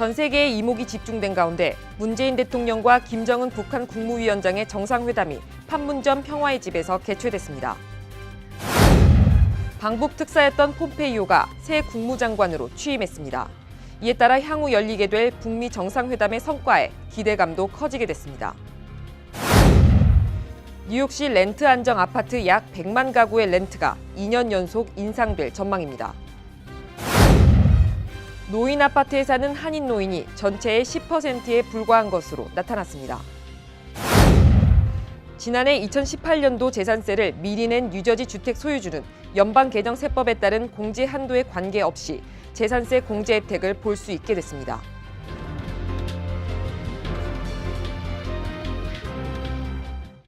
전 세계의 이목이 집중된 가운데 문재인 대통령과 김정은 북한 국무위원장의 정상회담이 판문점 평화의 집에서 개최됐습니다. 방북 특사였던 폼페이오가 새 국무장관으로 취임했습니다. 이에 따라 향후 열리게 될 북미 정상회담의 성과에 기대감도 커지게 됐습니다. 뉴욕시 렌트 안정 아파트 약 100만 가구의 렌트가 2년 연속 인상될 전망입니다. 노인 아파트에 사는 한인 노인이 전체의 10%에 불과한 것으로 나타났습니다. 지난해 2018년도 재산세를 미리 낸 뉴저지 주택 소유주는 연방 개정 세법에 따른 공제 한도에 관계없이 재산세 공제 혜택을 볼 수 있게 됐습니다.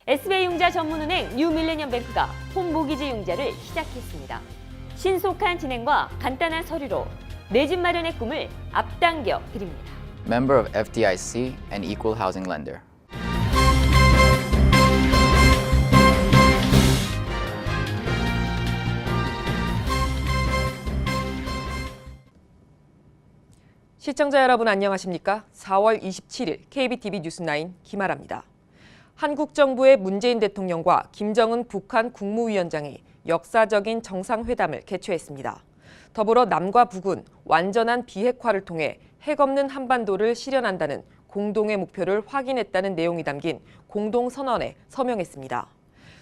SBI융자 전문은행 뉴밀레니엄뱅크가 홈모기지 융자를 시작했습니다. 신속한 진행과 간단한 서류로 내 집 마련의 꿈을 앞당겨 드립니다. Member of FDIC and Equal Housing Lender. 시청자 여러분 안녕하십니까? 4월 27일 KBTV 뉴스9 김아라입니다. 한국 정부의 문재인 대통령과 김정은 북한 국무위원장이 역사적인 정상회담을 개최했습니다. 더불어 남과 북은 완전한 비핵화를 통해 핵 없는 한반도를 실현한다는 공동의 목표를 확인했다는 내용이 담긴 공동선언에 서명했습니다.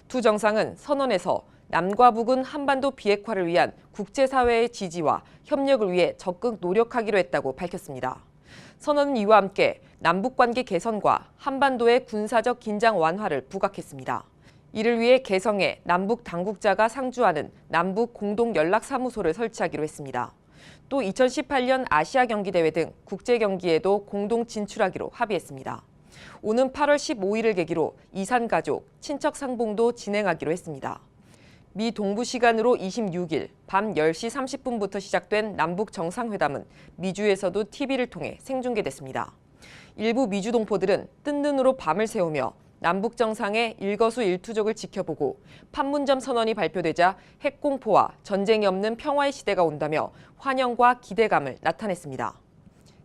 두 정상은 선언에서 남과 북은 한반도 비핵화를 위한 국제사회의 지지와 협력을 위해 적극 노력하기로 했다고 밝혔습니다. 선언은 이와 함께 남북관계 개선과 한반도의 군사적 긴장 완화를 부각했습니다. 이를 위해 개성에 남북 당국자가 상주하는 남북 공동연락사무소를 설치하기로 했습니다. 또 2018년 아시아 경기대회 등 국제경기에도 공동 진출하기로 합의했습니다. 오는 8월 15일을 계기로 이산가족, 친척 상봉도 진행하기로 했습니다. 미 동부 시간으로 26일 밤 10시 30분부터 시작된 남북 정상회담은 미주에서도 TV를 통해 생중계됐습니다. 일부 미주 동포들은 뜬 눈으로 밤을 새우며 남북 정상의 일거수일투족을 지켜보고 판문점 선언이 발표되자 핵공포와 전쟁이 없는 평화의 시대가 온다며 환영과 기대감을 나타냈습니다.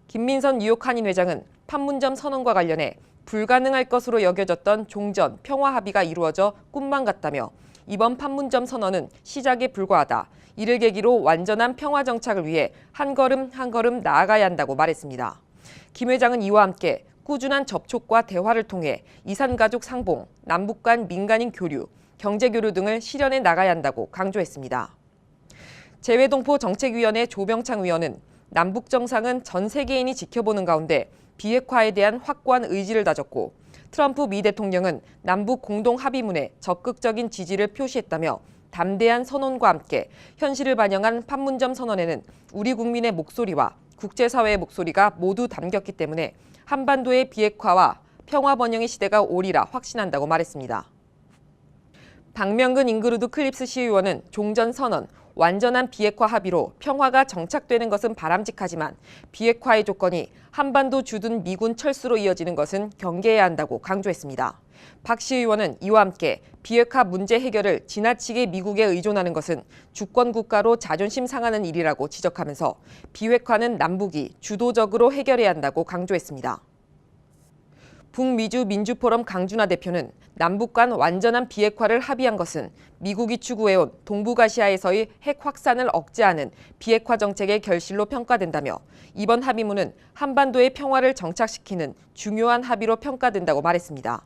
김민선 뉴욕 한인 회장은 판문점 선언과 관련해 불가능할 것으로 여겨졌던 종전 평화 합의가 이루어져 꿈만 같다며 이번 판문점 선언은 시작에 불과하다. 이를 계기로 완전한 평화 정착을 위해 한 걸음 한 걸음 나아가야 한다고 말했습니다. 김 회장은 이와 함께 꾸준한 접촉과 대화를 통해 이산가족 상봉, 남북 간 민간인 교류, 경제교류 등을 실현해 나가야 한다고 강조했습니다. 재외동포 정책위원회 조병창 위원은 남북 정상은 전 세계인이 지켜보는 가운데 비핵화에 대한 확고한 의지를 다졌고 트럼프 미 대통령은 남북 공동 합의문에 적극적인 지지를 표시했다며 담대한 선언과 함께 현실을 반영한 판문점 선언에는 우리 국민의 목소리와 국제사회의 목소리가 모두 담겼기 때문에 한반도의 비핵화와 평화 번영의 시대가 오리라 확신한다고 말했습니다. 박명근 잉그루드 클립스 시의원은 종전선언, 완전한 비핵화 합의로 평화가 정착되는 것은 바람직하지만 비핵화의 조건이 한반도 주둔 미군 철수로 이어지는 것은 경계해야 한다고 강조했습니다. 박 시의원은 이와 함께 비핵화 문제 해결을 지나치게 미국에 의존하는 것은 주권 국가로 자존심 상하는 일이라고 지적하면서 비핵화는 남북이 주도적으로 해결해야 한다고 강조했습니다. 북미주 민주포럼 강준하 대표는 남북 간 완전한 비핵화를 합의한 것은 미국이 추구해온 동북아시아에서의 핵 확산을 억제하는 비핵화 정책의 결실로 평가된다며 이번 합의문은 한반도의 평화를 정착시키는 중요한 합의로 평가된다고 말했습니다.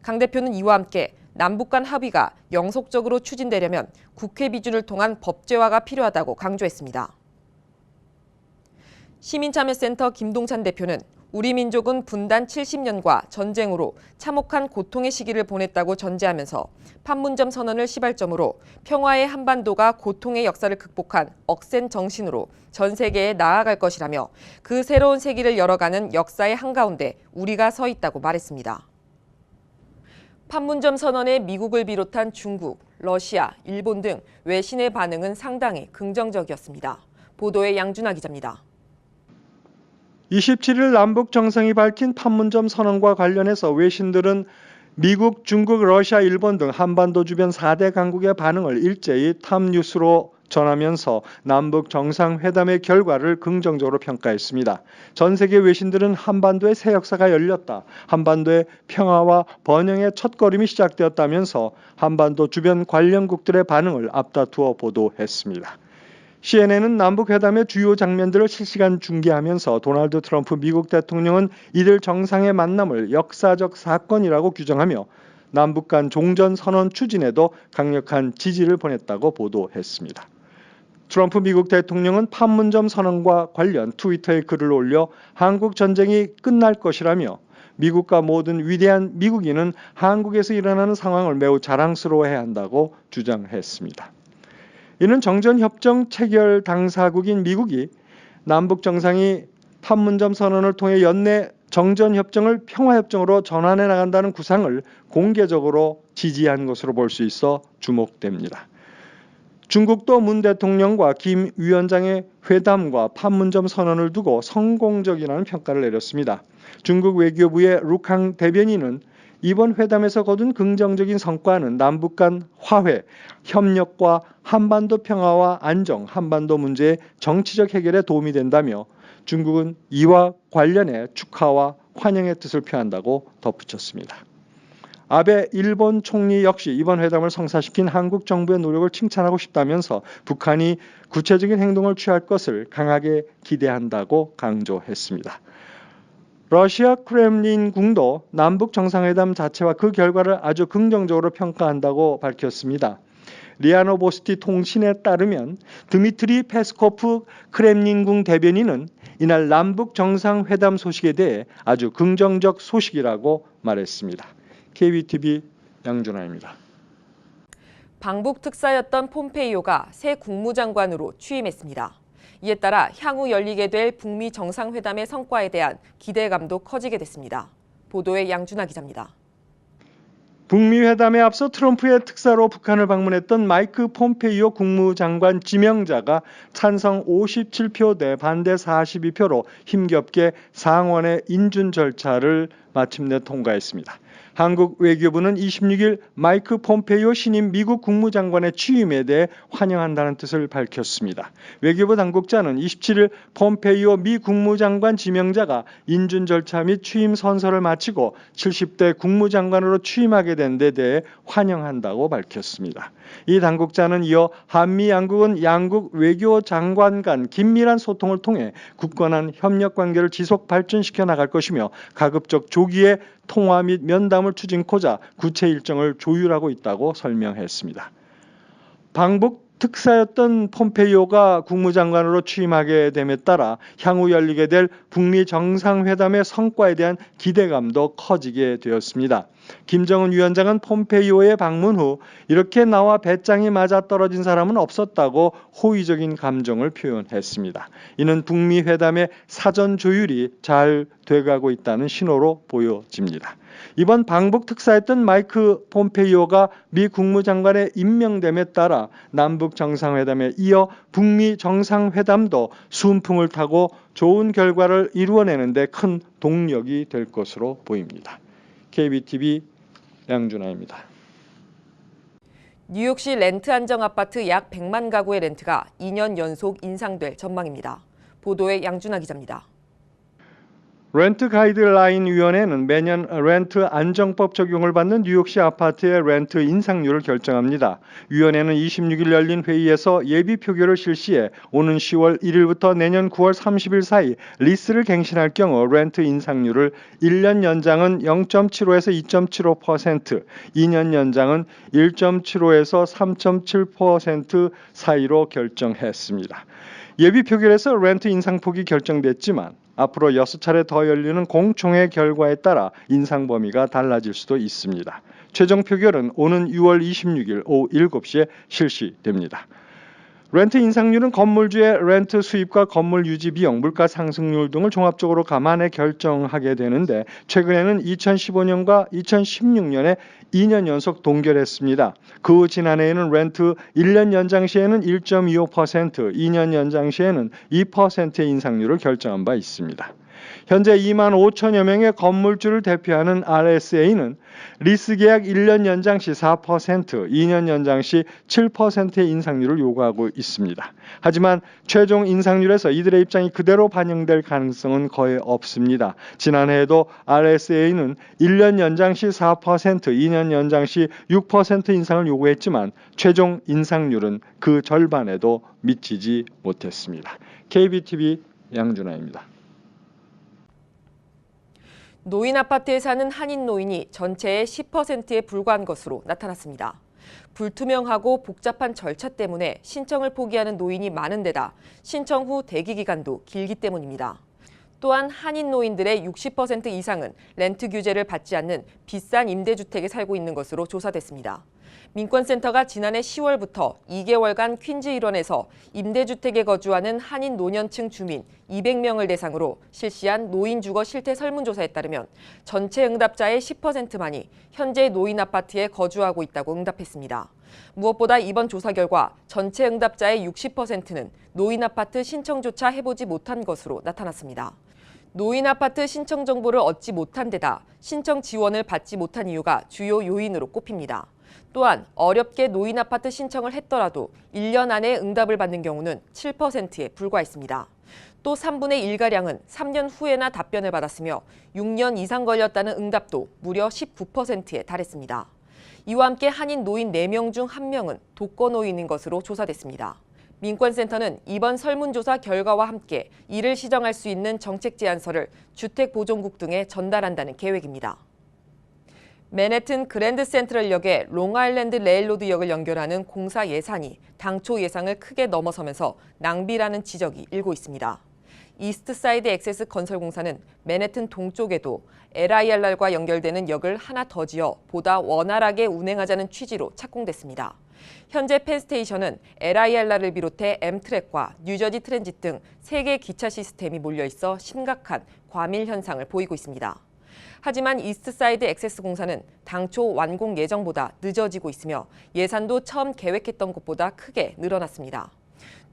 강 대표는 이와 함께 남북 간 합의가 영속적으로 추진되려면 국회 비준을 통한 법제화가 필요하다고 강조했습니다. 시민참여센터 김동찬 대표는 우리 민족은 분단 70년과 전쟁으로 참혹한 고통의 시기를 보냈다고 전제하면서 판문점 선언을 시발점으로 평화의 한반도가 고통의 역사를 극복한 억센 정신으로 전 세계에 나아갈 것이라며 그 새로운 세기를 열어가는 역사의 한가운데 우리가 서 있다고 말했습니다. 판문점 선언에 미국을 비롯한 중국, 러시아, 일본 등 외신의 반응은 상당히 긍정적이었습니다. 보도에 양준하 기자입니다. 27일 남북 정상이 밝힌 판문점 선언과 관련해서 외신들은 미국, 중국, 러시아, 일본 등 한반도 주변 4대 강국의 반응을 일제히 탑뉴스로 전하면서 남북 정상회담의 결과를 긍정적으로 평가했습니다. 전 세계 외신들은 한반도의 새 역사가 열렸다, 한반도의 평화와 번영의 첫걸음이 시작되었다면서 한반도 주변 관련국들의 반응을 앞다투어 보도했습니다. CNN은 남북회담의 주요 장면들을 실시간 중계하면서 도널드 트럼프 미국 대통령은 이들 정상의 만남을 역사적 사건이라고 규정하며 남북 간 종전선언 추진에도 강력한 지지를 보냈다고 보도했습니다. 트럼프 미국 대통령은 판문점 선언과 관련 트위터에 글을 올려 한국 전쟁이 끝날 것이라며 미국과 모든 위대한 미국인은 한국에서 일어나는 상황을 매우 자랑스러워해야 한다고 주장했습니다. 이는 정전협정 체결 당사국인 미국이 남북 정상이 판문점 선언을 통해 연내 정전협정을 평화협정으로 전환해 나간다는 구상을 공개적으로 지지한 것으로 볼 수 있어 주목됩니다. 중국도 문 대통령과 김 위원장의 회담과 판문점 선언을 두고 성공적이라는 평가를 내렸습니다. 중국 외교부의 루캉 대변인은 이번 회담에서 거둔 긍정적인 성과는 남북 간 화해, 협력과 한반도 평화와 안정, 한반도 문제의 정치적 해결에 도움이 된다며 중국은 이와 관련해 축하와 환영의 뜻을 표한다고 덧붙였습니다. 아베 일본 총리 역시 이번 회담을 성사시킨 한국 정부의 노력을 칭찬하고 싶다면서 북한이 구체적인 행동을 취할 것을 강하게 기대한다고 강조했습니다. 러시아 크렘린궁도 남북 정상회담 자체와 그 결과를 아주 긍정적으로 평가한다고 밝혔습니다. 리아노보스티 통신에 따르면 드미트리 페스코프 크렘린궁 대변인은 이날 남북 정상회담 소식에 대해 아주 긍정적 소식이라고 말했습니다. KBTV 양준하입니다. 방북 특사였던 폼페이오가 새 국무장관으로 취임했습니다. 이에 따라 향후 열리게 될 북미 정상회담의 성과에 대한 기대감도 커지게 됐습니다. 보도에 양준하 기자입니다. 북미 회담에 앞서 트럼프의 특사로 북한을 방문했던 마이크 폼페이오 국무장관 지명자가 찬성 57표 대 반대 42표로 힘겹게 상원의 인준 절차를 마침내 통과했습니다. 한국 외교부는 26일 마이크 폼페이오 신임 미국 국무장관의 취임에 대해 환영한다는 뜻을 밝혔습니다. 외교부 당국자는 27일 폼페이오 미 국무장관 지명자가 인준 절차 및 취임 선서를 마치고 70대 국무장관으로 취임하게 된 데 대해 환영한다고 밝혔습니다. 이 당국자는 이어 한미 양국은 양국 외교장관 간 긴밀한 소통을 통해 굳건한 협력 관계를 지속 발전시켜 나갈 것이며 가급적 조기에 통화 및 면담을 추진코자 구체 일정을 조율하고 있다고 설명했습니다. 방북 특사였던 폼페이오가 국무장관으로 취임하게 됨에 따라 향후 열리게 될 북미 정상회담의 성과에 대한 기대감도 커지게 되었습니다. 김정은 위원장은 폼페이오의 방문 후 이렇게 나와 배짱이 맞아떨어진 사람은 없었다고 호의적인 감정을 표현했습니다. 이는 북미 회담의 사전 조율이 잘 돼가고 있다는 신호로 보여집니다. 이번 방북 특사였던 마이크 폼페이오가 미 국무장관에 임명됨에 따라 남북 정상회담에 이어 북미 정상회담도 순풍을 타고 좋은 결과를 이루어내는 데 큰 동력이 될 것으로 보입니다. KBTV 양준하입니다. 뉴욕시 렌트 안정 아파트 약 100만 가구의 렌트가 2년 연속 인상될 전망입니다. 보도에 양준하 기자입니다. 렌트 가이드라인 위원회는 매년 렌트 안정법 적용을 받는 뉴욕시 아파트의 렌트 인상률을 결정합니다. 위원회는 26일 열린 회의에서 예비 표결을 실시해 오는 10월 1일부터 내년 9월 30일 사이 리스를 갱신할 경우 렌트 인상률을 1년 연장은 0.75에서 2.75%, 2년 연장은 1.75에서 3.7% 사이로 결정했습니다. 예비 표결에서 렌트 인상폭이 결정됐지만 앞으로 6차례 더 열리는 공청회 결과에 따라 인상 범위가 달라질 수도 있습니다. 최종 표결은 오는 6월 26일 오후 7시에 실시됩니다. 렌트 인상률은 건물주의 렌트 수입과 건물 유지 비용, 물가 상승률 등을 종합적으로 감안해 결정하게 되는데 최근에는 2015년과 2016년에 2년 연속 동결했습니다. 그 후 지난해에는 렌트 1년 연장 시에는 1.25%, 2년 연장 시에는 2%의 인상률을 결정한 바 있습니다. 현재 2만 5천여 명의 건물주를 대표하는 RSA는 리스 계약 1년 연장 시 4%, 2년 연장 시 7%의 인상률을 요구하고 있습니다. 하지만 최종 인상률에서 이들의 입장이 그대로 반영될 가능성은 거의 없습니다. 지난해에도 RSA는 1년 연장 시 4%, 2년 연장 시 6% 인상을 요구했지만 최종 인상률은 그 절반에도 미치지 못했습니다. KBTV 양준하입니다. 노인 아파트에 사는 한인 노인이 전체의 10%에 불과한 것으로 나타났습니다. 불투명하고 복잡한 절차 때문에 신청을 포기하는 노인이 많은 데다 신청 후 대기 기간도 길기 때문입니다. 또한 한인 노인들의 60% 이상은 렌트 규제를 받지 않는 비싼 임대주택에 살고 있는 것으로 조사됐습니다. 민권센터가 지난해 10월부터 2개월간 퀸즈 일원에서 임대주택에 거주하는 한인 노년층 주민 200명을 대상으로 실시한 노인 주거 실태 설문조사에 따르면 전체 응답자의 10%만이 현재 노인 아파트에 거주하고 있다고 응답했습니다. 무엇보다 이번 조사 결과 전체 응답자의 60%는 노인 아파트 신청조차 해보지 못한 것으로 나타났습니다. 노인 아파트 신청 정보를 얻지 못한 데다 신청 지원을 받지 못한 이유가 주요 요인으로 꼽힙니다. 또한 어렵게 노인 아파트 신청을 했더라도 1년 안에 응답을 받는 경우는 7%에 불과했습니다. 또 3분의 1가량은 3년 후에나 답변을 받았으며 6년 이상 걸렸다는 응답도 무려 19%에 달했습니다. 이와 함께 한인 노인 4명 중 1명은 독거노인인 것으로 조사됐습니다. 민권센터는 이번 설문조사 결과와 함께 이를 시정할 수 있는 정책 제안서를 주택보존국 등에 전달한다는 계획입니다. 맨해튼 그랜드 센트럴역에 롱아일랜드 레일로드역을 연결하는 공사 예산이 당초 예상을 크게 넘어서면서 낭비라는 지적이 일고 있습니다. 이스트사이드 액세스 건설공사는 맨해튼 동쪽에도 LIRR과 연결되는 역을 하나 더 지어 보다 원활하게 운행하자는 취지로 착공됐습니다. 현재 펜스테이션은 LIRR을 비롯해 엠트랙과 뉴저지 트랜짓 등 3개 기차 시스템이 몰려있어 심각한 과밀 현상을 보이고 있습니다. 하지만 이스트사이드 액세스 공사는 당초 완공 예정보다 늦어지고 있으며 예산도 처음 계획했던 것보다 크게 늘어났습니다.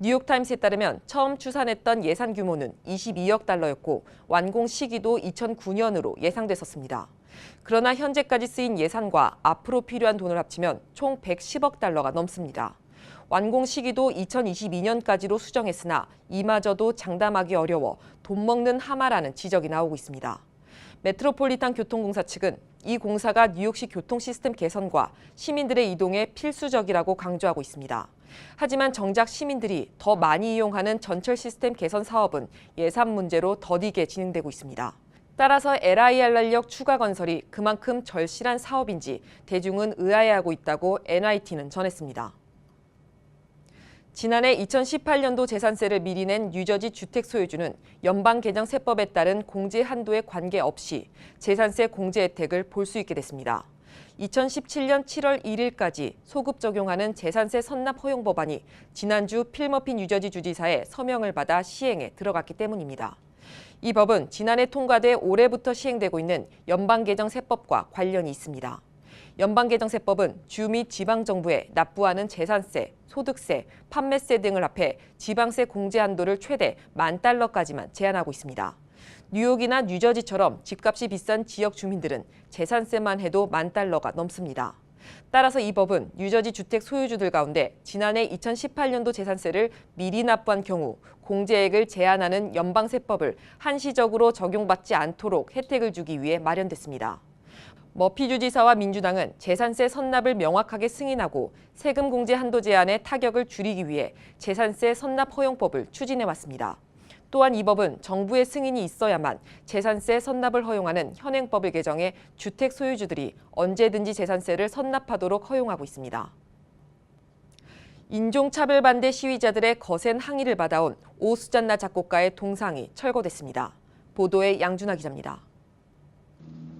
뉴욕타임스에 따르면 처음 추산했던 예산 규모는 22억 달러였고 완공 시기도 2009년으로 예상됐었습니다. 그러나 현재까지 쓰인 예산과 앞으로 필요한 돈을 합치면 총 110억 달러가 넘습니다. 완공 시기도 2022년까지로 수정했으나 이마저도 장담하기 어려워 돈 먹는 하마라는 지적이 나오고 있습니다. 메트로폴리탄 교통공사 측은 이 공사가 뉴욕시 교통 시스템 개선과 시민들의 이동에 필수적이라고 강조하고 있습니다. 하지만 정작 시민들이 더 많이 이용하는 전철 시스템 개선 사업은 예산 문제로 더디게 진행되고 있습니다. 따라서 LIRR역 추가 건설이 그만큼 절실한 사업인지 대중은 의아해하고 있다고 NIT는 전했습니다. 지난해 2018년도 재산세를 미리 낸 뉴저지 주택 소유주는 연방개정세법에 따른 공제 한도에 관계없이 재산세 공제 혜택을 볼 수 있게 됐습니다. 2017년 7월 1일까지 소급 적용하는 재산세 선납 허용 법안이 지난주 필머피 뉴저지 주지사의 서명을 받아 시행에 들어갔기 때문입니다. 이 법은 지난해 통과돼 올해부터 시행되고 있는 연방개정세법과 관련이 있습니다. 연방개정세법은 주 및 지방정부에 납부하는 재산세, 소득세, 판매세 등을 합해 지방세 공제 한도를 최대 $10,000까지만 제한하고 있습니다. 뉴욕이나 뉴저지처럼 집값이 비싼 지역 주민들은 재산세만 해도 $10,000가 넘습니다. 따라서 이 법은 뉴저지 주택 소유주들 가운데 지난해 2018년도 재산세를 미리 납부한 경우 공제액을 제한하는 연방세법을 한시적으로 적용받지 않도록 혜택을 주기 위해 마련됐습니다. 머피 주지사와 민주당은 재산세 선납을 명확하게 승인하고 세금 공제 한도 제한의 타격을 줄이기 위해 재산세 선납 허용법을 추진해왔습니다. 또한 이 법은 정부의 승인이 있어야만 재산세 선납을 허용하는 현행법을 개정해 주택 소유주들이 언제든지 재산세를 선납하도록 허용하고 있습니다. 인종차별 반대 시위자들의 거센 항의를 받아온 오수잔나 작곡가의 동상이 철거됐습니다. 보도에 양준하 기자입니다.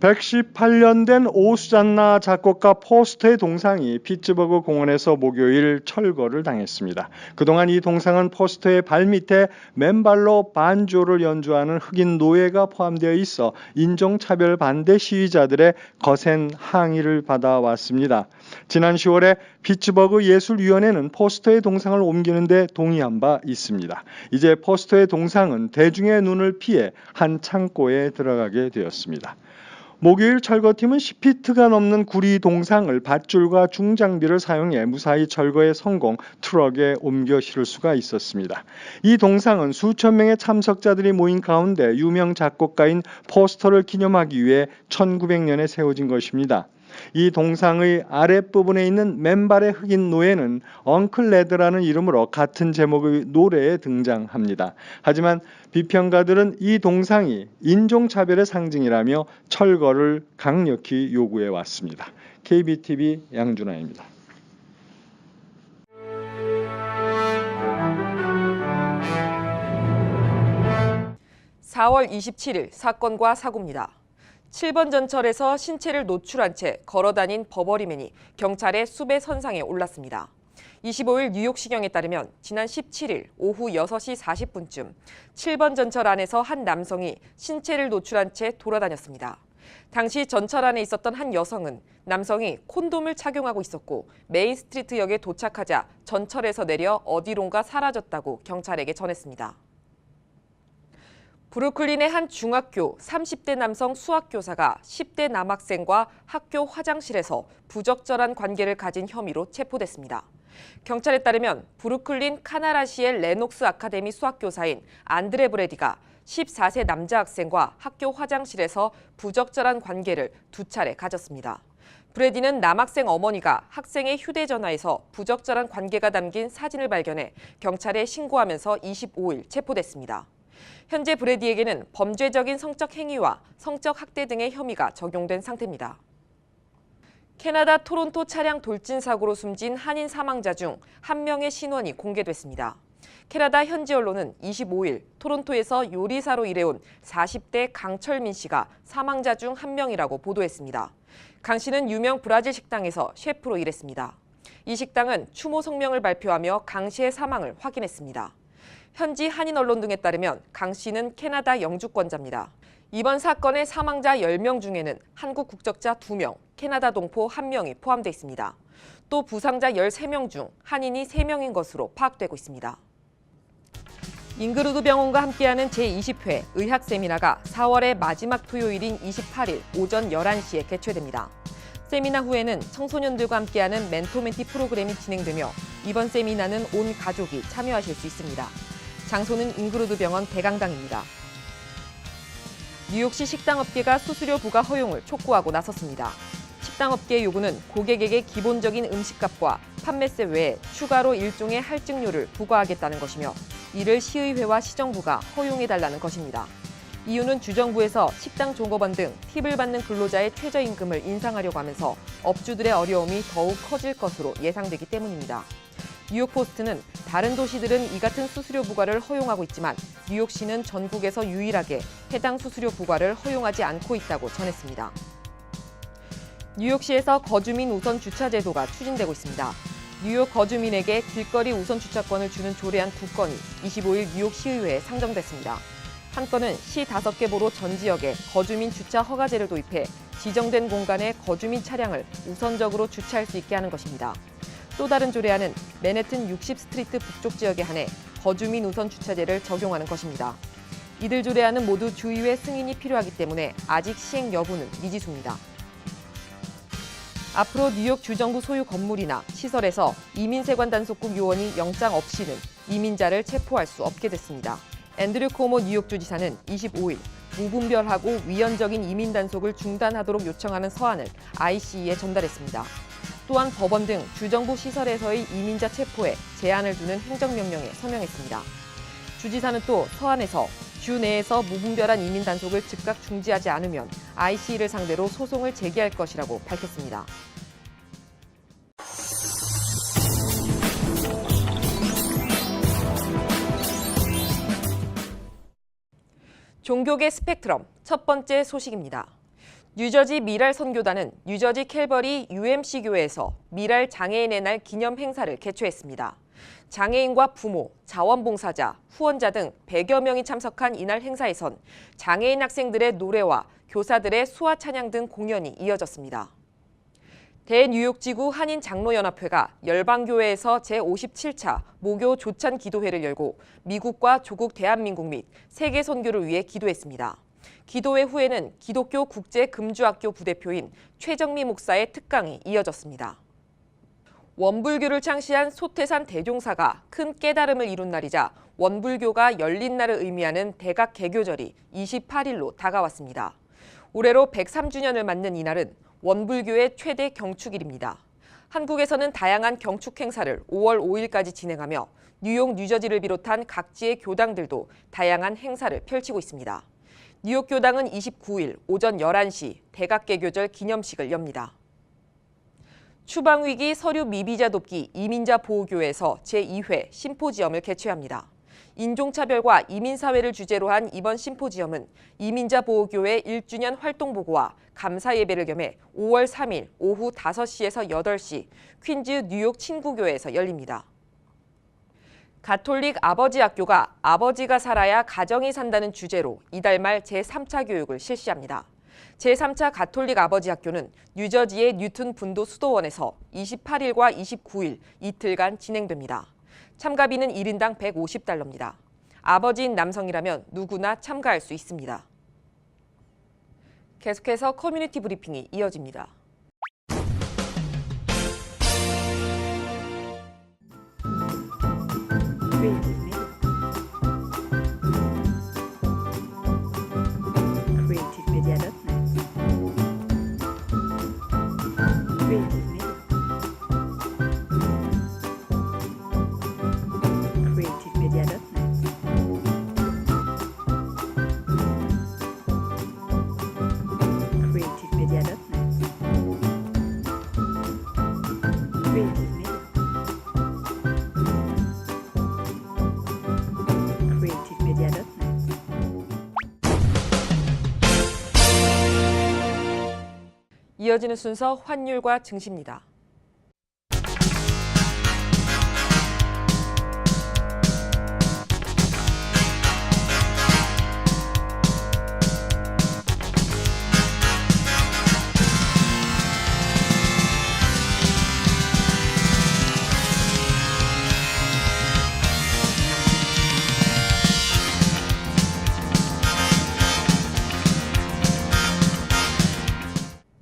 118년 된 오수잔나 작곡가 포스터의 동상이 피츠버그 공원에서 목요일 철거를 당했습니다. 그동안 이 동상은 포스터의 발밑에 맨발로 반조를 연주하는 흑인 노예가 포함되어 있어 인종차별 반대 시위자들의 거센 항의를 받아왔습니다. 지난 10월에 피츠버그 예술위원회는 포스터의 동상을 옮기는 데 동의한 바 있습니다. 이제 포스터의 동상은 대중의 눈을 피해 한 창고에 들어가게 되었습니다. 목요일 철거팀은 10피트가 넘는 구리 동상을 밧줄과 중장비를 사용해 무사히 철거에 성공, 트럭에 옮겨 실을 수가 있었습니다. 이 동상은 수천 명의 참석자들이 모인 가운데 유명 작곡가인 포스터를 기념하기 위해 1900년에 세워진 것입니다. 이 동상의 아랫부분에 있는 맨발의 흑인 노예는 엉클 레드라는 이름으로 같은 제목의 노래에 등장합니다. 하지만 비평가들은 이 동상이 인종차별의 상징이라며 철거를 강력히 요구해 왔습니다. KBTV 양준하입니다. (4월 27일) 사건과 사고입니다. 7번 전철에서 신체를 노출한 채 걸어다닌 버버리맨이 경찰의 수배 선상에 올랐습니다. 25일 뉴욕시경에 따르면 지난 17일 오후 6시 40분쯤 7번 전철 안에서 한 남성이 신체를 노출한 채 돌아다녔습니다. 당시 전철 안에 있었던 한 여성은 남성이 콘돔을 착용하고 있었고 메인스트리트역에 도착하자 전철에서 내려 어디론가 사라졌다고 경찰에게 전했습니다. 브루클린의 한 중학교 30대 남성 수학교사가 10대 남학생과 학교 화장실에서 부적절한 관계를 가진 혐의로 체포됐습니다. 경찰에 따르면 브루클린 카나라시의 레녹스 아카데미 수학교사인 안드레 브레디가 14세 남자 학생과 학교 화장실에서 부적절한 관계를 2차례 가졌습니다. 브레디는 남학생 어머니가 학생의 휴대전화에서 부적절한 관계가 담긴 사진을 발견해 경찰에 신고하면서 25일 체포됐습니다. 현재 브레디에게는 범죄적인 성적 행위와 성적 학대 등의 혐의가 적용된 상태입니다. 캐나다 토론토 차량 돌진 사고로 숨진 한인 사망자 중 한 명의 신원이 공개됐습니다. 캐나다 현지 언론은 25일 토론토에서 요리사로 일해온 40대 강철민 씨가 사망자 중 한 명이라고 보도했습니다. 강 씨는 유명 브라질 식당에서 셰프로 일했습니다. 이 식당은 추모 성명을 발표하며 강 씨의 사망을 확인했습니다. 현지 한인 언론 등에 따르면 강 씨는 캐나다 영주권자입니다. 이번 사건의 사망자 10명 중에는 한국 국적자 2명, 캐나다 동포 1명이 포함되어 있습니다. 또 부상자 13명 중 한인이 3명인 것으로 파악되고 있습니다. 잉그루드 병원과 함께하는 제20회 의학 세미나가 4월의 마지막 토요일인 28일 오전 11시에 개최됩니다. 세미나 후에는 청소년들과 함께하는 멘토멘티 프로그램이 진행되며 이번 세미나는 온 가족이 참여하실 수 있습니다. 장소는 잉그루드 병원 대강당입니다. 뉴욕시 식당업계가 수수료 부과 허용을 촉구하고 나섰습니다. 식당업계의 요구는 고객에게 기본적인 음식값과 판매세 외에 추가로 일종의 할증료를 부과하겠다는 것이며 이를 시의회와 시정부가 허용해달라는 것입니다. 이유는 주정부에서 식당 종업원 등 팁을 받는 근로자의 최저임금을 인상하려고 하면서 업주들의 어려움이 더욱 커질 것으로 예상되기 때문입니다. 뉴욕포스트는 다른 도시들은 이 같은 수수료 부과를 허용하고 있지만 뉴욕시는 전국에서 유일하게 해당 수수료 부과를 허용하지 않고 있다고 전했습니다. 뉴욕시에서 거주민 우선 주차 제도가 추진되고 있습니다. 뉴욕 거주민에게 길거리 우선 주차권을 주는 조례안 2건이 25일 뉴욕시의회에 상정됐습니다. 한 건은 시 5개 보로 전 지역에 거주민 주차 허가제를 도입해 지정된 공간에 거주민 차량을 우선적으로 주차할 수 있게 하는 것입니다. 또 다른 조례안은 맨해튼 60스트리트 북쪽 지역에 한해 거주민 우선 주차제를 적용하는 것입니다. 이들 조례안은 모두 주의회 승인이 필요하기 때문에 아직 시행 여부는 미지수입니다. 앞으로 뉴욕 주정부 소유 건물이나 시설에서 이민세관 단속국 요원이 영장 없이는 이민자를 체포할 수 없게 됐습니다. 앤드류 코모 뉴욕 주지사는 25일 무분별하고 위헌적인 이민 단속을 중단하도록 요청하는 서한을 ICE에 전달했습니다. 또한 법원 등 주정부 시설에서의 이민자 체포에 제한을 두는 행정명령에 서명했습니다. 주지사는 또 서한에서 주 내에서 무분별한 이민 단속을 즉각 중지하지 않으면 ICE를 상대로 소송을 제기할 것이라고 밝혔습니다. 종교계 스펙트럼 첫 번째 소식입니다. 뉴저지 미랄 선교단은 뉴저지 캘버리 UMC 교회에서 미랄 장애인의 날 기념 행사를 개최했습니다. 장애인과 부모, 자원봉사자, 후원자 등 100여 명이 참석한 이날 행사에선 장애인 학생들의 노래와 교사들의 수화 찬양 등 공연이 이어졌습니다. 대뉴욕지구 한인장로연합회가 열방교회에서 제57차 모교 조찬 기도회를 열고 미국과 조국 대한민국 및 세계 선교를 위해 기도했습니다. 기도회 후에는 기독교 국제금주학교 부대표인 최정미 목사의 특강이 이어졌습니다. 원불교를 창시한 소태산 대종사가 큰 깨달음을 이룬 날이자 원불교가 열린 날을 의미하는 대각 개교절이 28일로 다가왔습니다. 올해로 103주년을 맞는 이날은 원불교의 최대 경축일입니다. 한국에서는 다양한 경축 행사를 5월 5일까지 진행하며 뉴욕, 뉴저지를 비롯한 각지의 교당들도 다양한 행사를 펼치고 있습니다. 뉴욕 교당은 29일 오전 11시 대각개교절 기념식을 엽니다. 추방위기 서류 미비자 돕기 이민자 보호교회에서 제2회 심포지엄을 개최합니다. 인종차별과 이민사회를 주제로 한 이번 심포지엄은 이민자 보호교회 1주년 활동보고와 감사예배를 겸해 5월 3일 오후 5시에서 8시 퀸즈 뉴욕 친구교회에서 열립니다. 가톨릭 아버지 학교가 아버지가 살아야 가정이 산다는 주제로 이달 말 제3차 교육을 실시합니다. 제3차 가톨릭 아버지 학교는 뉴저지의 뉴튼 분도 수도원에서 28일과 29일 이틀간 진행됩니다. 참가비는 1인당 $150입니다. 아버지인 남성이라면 누구나 참가할 수 있습니다. 계속해서 커뮤니티 브리핑이 이어집니다. 이어지는 순서 환율과 증시입니다.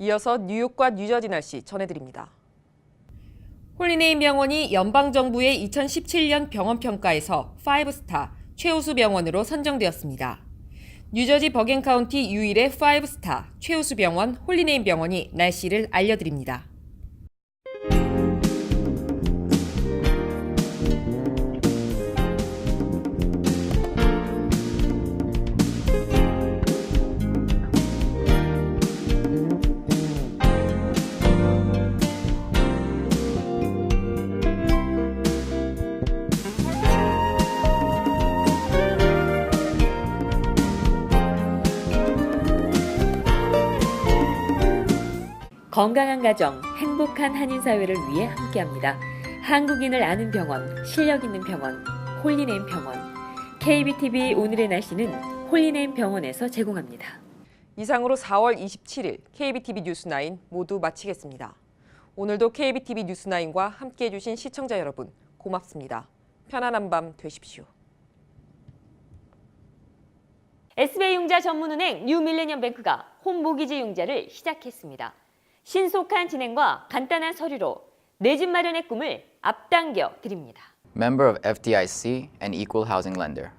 이어서 뉴욕과 뉴저지 날씨 전해드립니다. 홀리네임 병원이 연방정부의 2017년 병원평가에서 5스타 최우수 병원으로 선정되었습니다. 뉴저지 버겐 카운티 유일의 5스타 최우수 병원 홀리네임 병원이 날씨를 알려드립니다. 건강한 가정, 행복한 한인사회를 위해 함께합니다. 한국인을 아는 병원, 실력 있는 병원, 홀리네임 병원. KBTV 오늘의 날씨는 홀리네임 병원에서 제공합니다. 이상으로 4월 27일 KBTV 뉴스9 모두 마치겠습니다. 오늘도 KBTV 뉴스9과 함께해 주신 시청자 여러분 고맙습니다. 편안한 밤 되십시오. SBI융자 전문은행 뉴밀레니엄뱅크가 홈모기지 융자를 시작했습니다. 신속한 진행과 간단한 서류로 내 집 마련의 꿈을 앞당겨 드립니다. Member of FDIC and Equal Housing Lender.